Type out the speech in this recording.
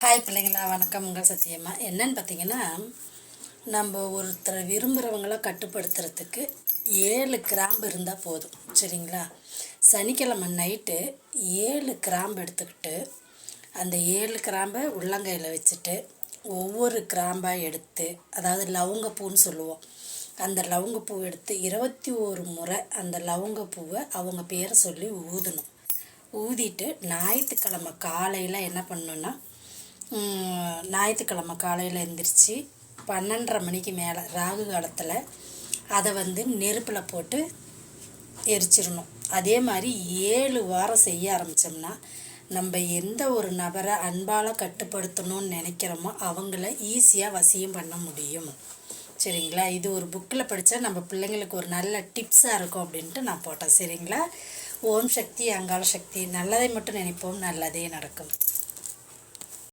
Hi பிள்ளைங்களா, வணக்கம். உங்கள் சத்தியம்மா. என்னன்னு பார்த்தீங்கன்னா, நம்ம ஒருத்தரை விரும்புகிறவங்கள கட்டுப்படுத்துறதுக்கு 7 கிராம்பு இருந்தால் போதும். சரிங்களா? சனிக்கிழமை நைட்டு 7 கிராம்பு எடுத்துக்கிட்டு அந்த 7 கிராம்பை உள்ளங்கையில் வச்சுட்டு ஒவ்வொரு கிராம்பாக எடுத்து, அதாவது லவங்கப்பூன்னு சொல்லுவோம், அந்த லவங்கப்பூ எடுத்து 21 முறை அந்த லவங்கப்பூவை அவங்க பேரை சொல்லி ஊதணும். ஊதிட்டு ஞாயிற்றுக்கிழமை காலையில் என்ன பண்ணணுன்னா, ஞாயிற்றுக்கிழமை காலையில் எழுந்திரிச்சி 12:30 மணிக்கு மேலே ராகு காலத்தில் அதை நெருப்பில் போட்டு எரிச்சிடணும். அதே மாதிரி 7 வாரம் செய்ய ஆரம்பித்தோம்னா, நம்ம எந்த ஒரு நபரை அன்பால் கட்டுப்படுத்தணும்னு நினைக்கிறோமோ அவங்கள ஈஸியாக வசியம் பண்ண முடியும். சரிங்களா? இது ஒரு புக்கில் படித்தா நம்ம பிள்ளைங்களுக்கு ஒரு நல்ல டிப்ஸாக இருக்கும் அப்படின்ட்டு நான் போட்டேன். சரிங்களா? ஓம் சக்தி, அங்காள சக்தி. நல்லதை மட்டும் நினைப்போம், நல்லதே நடக்கும்.